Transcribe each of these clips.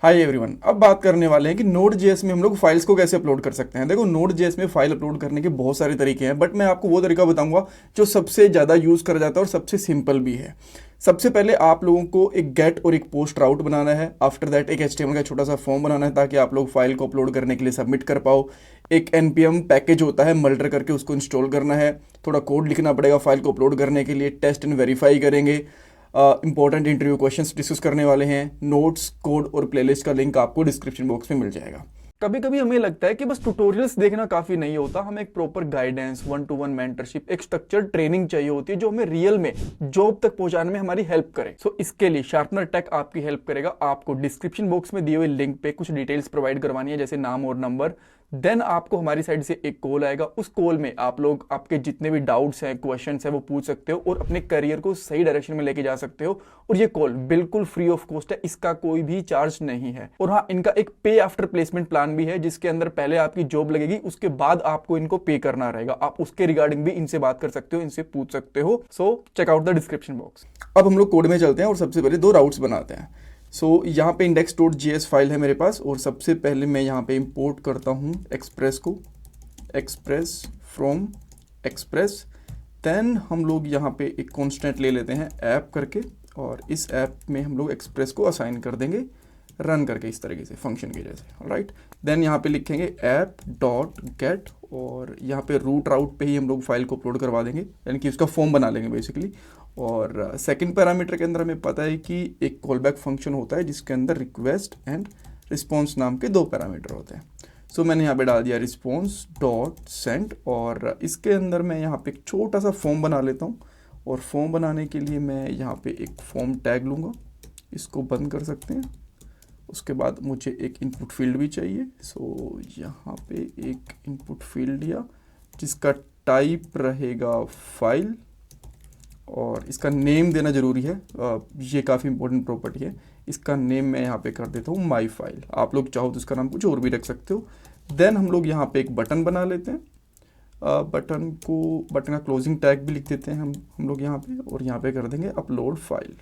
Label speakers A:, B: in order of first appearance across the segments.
A: Hi everyone, अब बात करने वाले हैं कि Node.js में हम लोग फाइल्स को कैसे अपलोड कर सकते हैं। देखो, Node.js में फाइल अपलोड करने के बहुत सारे तरीके हैं, बट मैं आपको वो तरीका बताऊंगा जो सबसे ज़्यादा यूज़ करा जाता है और सबसे सिंपल भी है। सबसे पहले आप लोगों को एक गेट और एक पोस्ट राउट बनाना है। आफ्टर दैट एक HTML का छोटा सा फॉर्म बनाना है ताकि आप लोग फाइल को अपलोड करने के लिए सबमिट कर पाओ। एक npm पैकेज होता है मल्टर करके, उसको इंस्टॉल करना है। थोड़ा कोड लिखना पड़ेगा फाइल को अपलोड करने के लिए। टेस्ट एंड वेरीफाई करेंगे। इंपॉर्टेंट इंटरव्यू क्वेश्चंस डिस्कस करने वाले हैं। नोट्स, कोड और प्लेलिस्ट का लिंक आपको डिस्क्रिप्शन बॉक्स में मिल जाएगा। कभी कभी हमें लगता है कि बस ट्यूटोरियल्स देखना काफी नहीं होता, हमें एक प्रॉपर गाइडेंस, 1-to-1 मेंटरशिप, एक स्ट्रक्चर्ड ट्रेनिंग चाहिए होती है जो हमें रियल में जॉब तक पहुंचाने में हमारी हेल्प करे। सो इसके लिए शार्पनर टेक आपकी हेल्प करेगा। आपको डिस्क्रिप्शन बॉक्स में दिए हुए लिंक पे कुछ डिटेल्स प्रोवाइड करवानी है, जैसे नाम और नंबर। देन आपको हमारी साइड से एक कॉल आएगा। उस कॉल में आप लोग आपके जितने भी डाउट्स हैं, क्वेश्चंस हैं, वो पूछ सकते हो और अपने करियर को सही डायरेक्शन में लेके जा सकते हो। और ये कॉल बिल्कुल फ्री ऑफ कॉस्ट है, इसका कोई भी चार्ज नहीं है। और हाँ, इनका एक पे आफ्टर प्लेसमेंट प्लान भी है, जिसके अंदर पहले आपकी जॉब लगेगी, उसके बाद आपको इनको पे करना रहेगा। आप उसके रिगार्डिंग भी इनसे बात कर सकते हो, इनसे पूछ सकते हो। So check out the description box. अब हम लोग कोड में चलते हैं और सबसे पहले 2 राउट्स बनाते हैं। यहाँ पे index.js फाइल है मेरे पास, और सबसे पहले मैं यहाँ पे इंपोर्ट करता हूँ एक्सप्रेस को, एक्सप्रेस फ्रॉम एक्सप्रेस। देन हम लोग यहाँ पे एक कॉन्स्टेंट ले लेते हैं ऐप करके, और इस ऐप में हम लोग एक्सप्रेस को असाइन कर देंगे रन करके, इस तरीके से फंक्शन के जैसे। राइट, देन यहाँ पे लिखेंगे ऐप डॉट गेट, और यहाँ पे रूट राउट पे ही हम लोग फाइल को अपलोड करवा देंगे, यानी कि उसका फॉर्म बना लेंगे बेसिकली। और सेकंड पैरामीटर के अंदर हमें पता है कि एक कॉलबैक फंक्शन होता है जिसके अंदर रिक्वेस्ट एंड रिस्पॉन्स नाम के 2 पैरामीटर होते हैं। सो मैंने यहाँ पे डाल दिया रिस्पॉन्स डॉट सेंड, और इसके अंदर मैं यहाँ पे एक छोटा सा फॉर्म बना लेता हूँ। और फॉर्म बनाने के लिए मैं यहाँ पे एक फॉर्म टैग लूँगा, इसको बंद कर सकते हैं। उसके बाद मुझे एक इनपुट फील्ड भी चाहिए। सो यहाँ पे एक इनपुट फील्ड दिया जिसका टाइप रहेगा फाइल, और इसका नेम देना जरूरी है। ये काफ़ी इंपॉर्टेंट प्रॉपर्टी है। इसका नेम मैं यहाँ पे कर देता हूँ माई फाइल। आप लोग चाहो तो इसका नाम कुछ और भी रख सकते हो। देन हम लोग यहाँ पे एक बटन बना लेते हैं। बटन का क्लोजिंग टैग भी लिख देते हैं हम लोग यहाँ पे, और यहाँ पे कर देंगे अपलोड फाइल,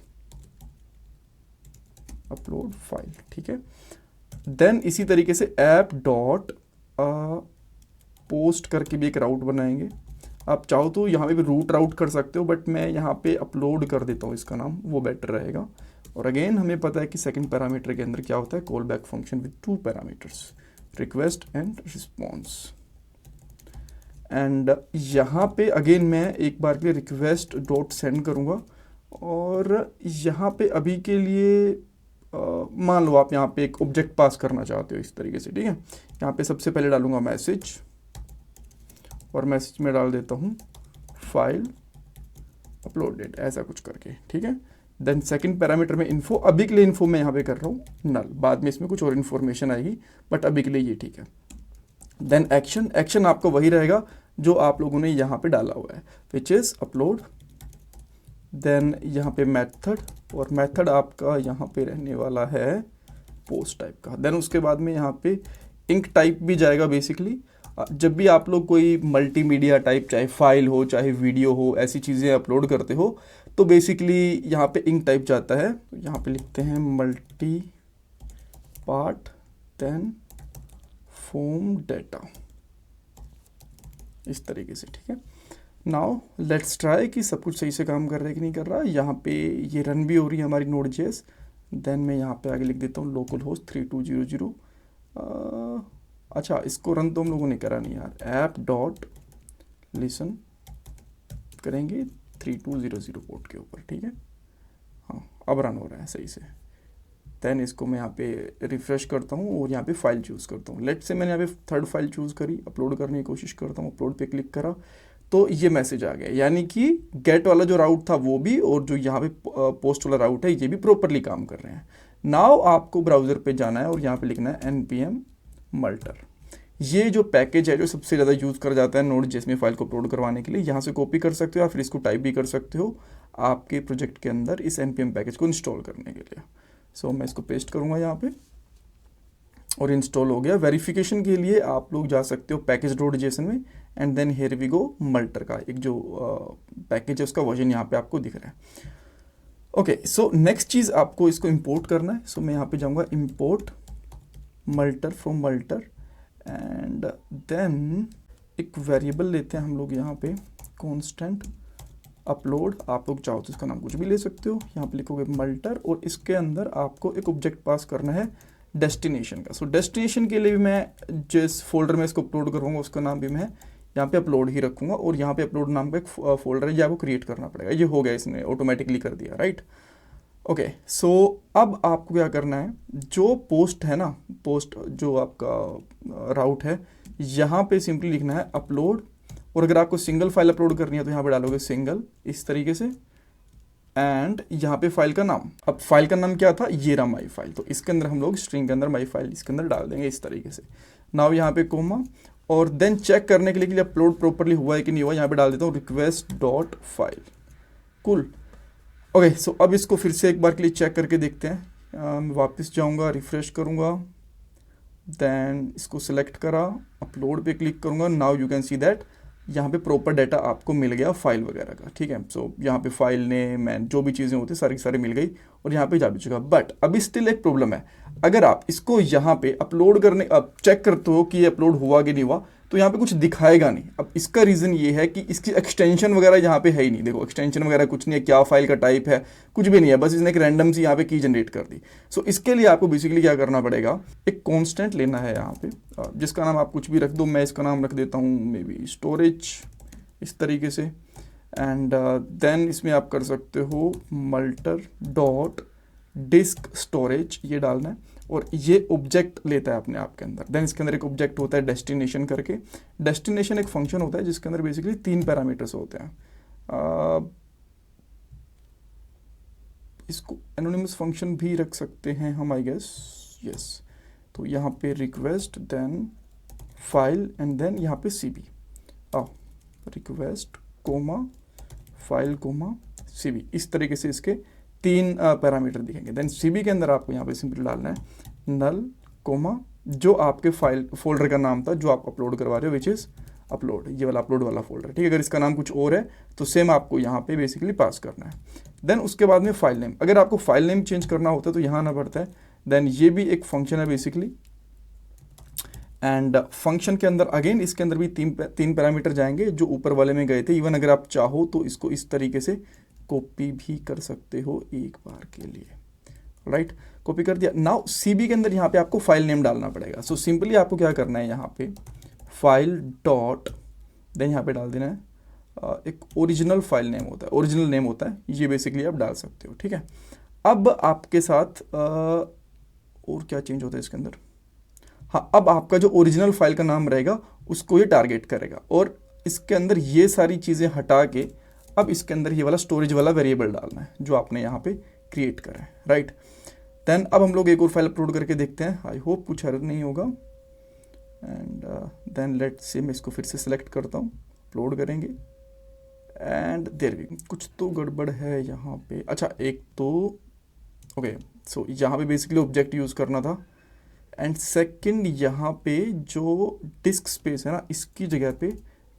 A: अपलोड फाइल। ठीक है, देन इसी तरीके से ऐप डॉट पोस्ट करके भी एक राउट बनाएंगे। आप चाहो तो यहाँ पे भी रूट राउट कर सकते हो, बट मैं यहाँ पे अपलोड कर देता हूँ इसका नाम, वो बेटर रहेगा। और अगेन हमें पता है कि सेकंड पैरामीटर के अंदर क्या होता है, call back function with 2 parameters, request and response. And यहाँ पे अगेन मैं एक बार के लिए रिक्वेस्ट डॉट सेंड करूँगा, और यहाँ पे अभी के लिए मान लो आप यहाँ पे एक ऑब्जेक्ट पास करना चाहते हो इस तरीके से। ठीक है, यहाँ पे सबसे पहले डालूंगा मैसेज, और मैसेज में डाल देता हूँ फाइल अपलोडेड, ऐसा कुछ करके। ठीक है, देन सेकंड पैरामीटर में इन्फो, अभी के लिए इन्फो मैं यहाँ पे कर रहा हूँ नल, बाद में इसमें कुछ और इन्फॉर्मेशन आएगी, बट अभी के लिए ये ठीक है। देन एक्शन, एक्शन आपको वही रहेगा जो आप लोगों ने यहाँ पे डाला हुआ है, विच इज़ अपलोड। देन यहाँ पे मेथड, और मेथड आपका यहाँ पे रहने वाला है पोस्ट टाइप का। देन उसके बाद में यहाँ पे इंक टाइप भी जाएगा। बेसिकली जब भी आप लोग कोई मल्टीमीडिया टाइप, चाहे फाइल हो चाहे वीडियो हो, ऐसी चीज़ें अपलोड करते हो, तो बेसिकली यहाँ पे इंक टाइप जाता है। तो यहाँ पे लिखते हैं multipart, then form data, इस तरीके से। ठीक है, नाउ लेट्स ट्राई कि सब कुछ सही से काम कर रहा है कि नहीं कर रहा। यहाँ पे ये रन भी हो रही है हमारी Node.js। देन मैं यहाँ पे आगे लिख देता हूँ लोकल होस्ट 3200। अच्छा, इसको रन तो हम लोगों ने करा नहीं यार, ऐप डॉट लिसन करेंगे 3200 पोर्ट के ऊपर। ठीक है, हाँ अब रन हो रहा है सही से। देन इसको मैं यहाँ पे रिफ्रेश करता हूँ और यहाँ पे फाइल चूज़ करता हूँ। लेट्स से मैंने यहाँ पे थर्ड फाइल चूज़ करी, अपलोड करने की कोशिश करता हूँ, अपलोड पे क्लिक करा तो ये मैसेज आ गया, यानी कि गेट वाला जो राउट था वो भी, और जो यहाँ पे पोस्ट वाला राउट है ये भी प्रॉपरली काम कर रहे हैं। नाउ आपको ब्राउज़र पे जाना है और यहाँ पे लिखना है npm multer। ये जो पैकेज है जो सबसे ज़्यादा यूज़ करा जाता है Node.js में फाइल को अपलोड करवाने के लिए, यहाँ से कॉपी कर सकते हो या फिर इसको टाइप भी कर सकते हो आपके प्रोजेक्ट के अंदर इस npm पैकेज को इंस्टॉल करने के लिए। सो मैं इसको पेस्ट करूँगा यहाँ पे और इंस्टॉल हो गया। वेरिफिकेशन के लिए आप लोग जा सकते हो package.json में, and then here we go multer का एक जो पैकेज है उसका वर्जन यहाँ पे आपको दिख रहा है। ओके, सो नेक्स्ट चीज़ आपको इसको इंपोर्ट करना है। सो मैं यहाँ पे जाऊँगा इंपोर्ट मल्टर फ्रॉम मल्टर, एंड देन एक वेरिएबल लेते हैं हम लोग यहाँ पे कांस्टेंट अपलोड। आप लोग चाहो तो इसका नाम कुछ भी ले सकते हो। यहाँ पे लिखोगे मल्टर, और इसके अंदर आपको एक ऑब्जेक्ट पास करना है डेस्टिनेशन का। सो डेस्टिनेशन के लिए भी मैं जिस फोल्डर में इसको अपलोड करूँगा उसका नाम भी मैं यहाँ पे अपलोड ही रखूँगा, और यहाँ पे अपलोड नाम का एक फोल्डर है जो आपको क्रिएट करना पड़ेगा। ये हो गया, इसने ऑटोमेटिकली कर दिया, राइट। ओके, सो अब आपको क्या करना है, जो पोस्ट है ना, पोस्ट जो आपका राउट है, यहाँ पे सिंपली लिखना है अपलोड, और अगर आपको सिंगल फाइल अपलोड करनी है तो यहाँ पे डालोगे सिंगल इस तरीके से, एंड यहाँ पे फाइल का नाम, अब फाइल का नाम क्या था, ये रहा माई फाइल, तो इसके अंदर हम लोग स्ट्रिंग के अंदर माई फाइल इसके अंदर डाल देंगे इस तरीके से। नाउ यहाँ पे कोमा, और देन चेक करने के लिए कि अपलोड प्रॉपरली हुआ है कि नहीं हुआ, यहाँ पे डाल देता हूँ request dot file. Cool. Okay, so अब इसको फिर से एक बार के लिए चेक करके देखते हैं। मैं वापस जाऊँगा, रिफ्रेश करूँगा, देन इसको सिलेक्ट करा, अपलोड पे क्लिक करूँगा। Now you can see that यहाँ पे प्रॉपर डाटा आपको मिल गया फाइल वगैरह का, ठीक है। सो यहाँ पे फाइल नेम एंड जो भी चीज़ें होती सारी सारी मिल गई, और यहाँ पे जा भी चुका। बट अभी स्टिल एक प्रॉब्लम है, अगर आप इसको यहाँ पे अपलोड करने, अब चेक करते हो कि ये अपलोड हुआ कि नहीं हुआ, तो यहाँ पे कुछ दिखाएगा नहीं। अब इसका रीज़न ये है कि इसकी एक्सटेंशन वगैरह यहाँ पे है ही नहीं। देखो एक्सटेंशन वगैरह कुछ नहीं है, क्या फाइल का टाइप है कुछ भी नहीं है, बस इसने एक रैंडम सी यहाँ पे की जनरेट कर दी। सो इसके लिए आपको बेसिकली क्या करना पड़ेगा, एक कांस्टेंट लेना है यहाँ पे, जिसका नाम आप कुछ भी रख दो। मैं इसका नाम रख देता हूँ मे बी स्टोरेज, इस तरीके से, एंड देन इसमें आप कर सकते हो मल्टर डॉट डिस्क स्टोरेज, ये डालना है, और ये ऑब्जेक्ट लेता है अपने आप के अंदर। देन इसके अंदर एक ऑब्जेक्ट होता है डेस्टिनेशन करके। डेस्टिनेशन एक फंक्शन होता है जिसके अंदर बेसिकली 3 पैरामीटर्स होते हैं। इसको एनोनिमस फंक्शन भी रख सकते हैं हम, आई गेस, यस। तो यहाँ पे request, then file, and then यहाँ पे CB, request comma file comma CB, इस तरीके से इसके 3 पैरामीटर दिखेंगे। देन सीबी के अंदर आपको यहाँ पे सिंपली डालना है नल कोमा जो आपके फाइल फोल्डर का नाम था जो आप अपलोड करवा रहे हो, विच इज़ अपलोड, ये वाला अपलोड वाला फोल्डर, ठीक है। अगर इसका नाम कुछ और है तो सेम आपको यहाँ पे बेसिकली पास करना है। देन उसके बाद में फाइल नेम, अगर आपको फाइल नेम चेंज करना होता है तो यहाँ आना पड़ता है। देन ये भी एक फंक्शन है बेसिकली, एंड फंक्शन के अंदर अगेन इसके अंदर भी 3 पैरामीटर जाएंगे जो ऊपर वाले में गए थे। इवन अगर आप चाहो तो इसको इस तरीके से कॉपी भी कर सकते हो एक बार के लिए, राइट। कॉपी कर दिया। नाउ सीबी के अंदर यहाँ पे आपको फाइल नेम डालना पड़ेगा। सो सिंपली आपको क्या करना है, यहाँ पे फाइल डॉट, देन यहाँ पे डाल देना है एक ओरिजिनल फाइल नेम होता है, ओरिजिनल नेम होता है, ये बेसिकली आप डाल सकते हो, ठीक है। अब आपके साथ और क्या चेंज होता है इसके अंदर, हाँ, अब आपका जो ओरिजिनल फाइल का नाम रहेगा उसको ये टारगेट करेगा, और इसके अंदर ये सारी चीज़ें हटा के अब इसके अंदर ये वाला स्टोरेज वाला वेरिएबल डालना है जो आपने यहाँ पे क्रिएट करा है, राइट। देन अब हम लोग एक और फाइल अपलोड करके देखते हैं, आई होप कुछ एरर नहीं होगा। एंड देन लेट्स से मैं इसको फिर से सिलेक्ट करता हूँ, अपलोड करेंगे, एंड देयर वी कुछ तो गड़बड़ है यहाँ पे। अच्छा, एक तो ओके, सो यहाँ पे बेसिकली ऑब्जेक्ट यूज़ करना था, एंड सेकंड यहाँ पे जो डिस्क स्पेस है ना, इसकी जगह पे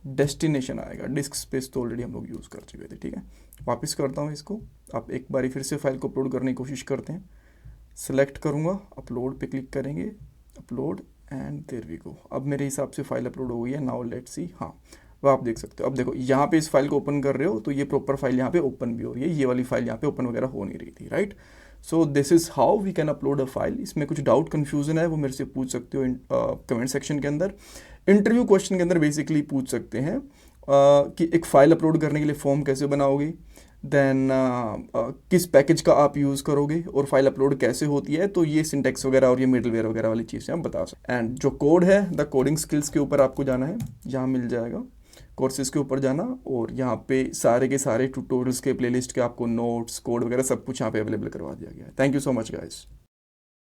A: डेस्टिनेशन आएगा। डिस्क स्पेस तो ऑलरेडी हम लोग यूज़ कर चुके थे, ठीक है। वापस करता हूँ इसको, आप एक बारी फिर से फाइल को अपलोड करने की कोशिश करते हैं। सेलेक्ट करूँगा, अपलोड पे क्लिक करेंगे, upload, and there we go. अब मेरे हिसाब से फाइल अपलोड हो गई है। नाउ लेट्स सी, हाँ, वो आप देख सकते हो। अब देखो यहाँ पे इस फाइल को ओपन कर रहे हो तो ये प्रॉपर फाइल यहाँ पे ओपन भी हो रही है, ये वाली फाइल यहाँ पे ओपन वगैरह हो नहीं रही थी, right. So this is how we can upload a file. इसमें कुछ डाउट कन्फ्यूजन है वो मेरे से पूछ सकते हो कमेंट सेक्शन के अंदर। इंटरव्यू क्वेश्चन के अंदर बेसिकली पूछ सकते हैं कि एक फ़ाइल अपलोड करने के लिए फॉर्म कैसे बनाओगे, देन किस पैकेज का आप यूज़ करोगे, और फाइल अपलोड कैसे होती है। तो ये सिंटेक्स वगैरह और ये मिडलवेयर वगैरह वाली चीज़ें आप बता सकते हैं। एंड जो कोड है, द कोडिंग स्किल्स के ऊपर आपको जाना है, यहाँ मिल जाएगा कोर्सेज के ऊपर जाना, और यहाँ पे सारे के सारे ट्यूटोरियल्स के प्लेलिस्ट के आपको नोट्स, कोड वगैरह सब कुछ यहाँ पे अवेलेबल करवा दिया गया है। Thank you so much guys.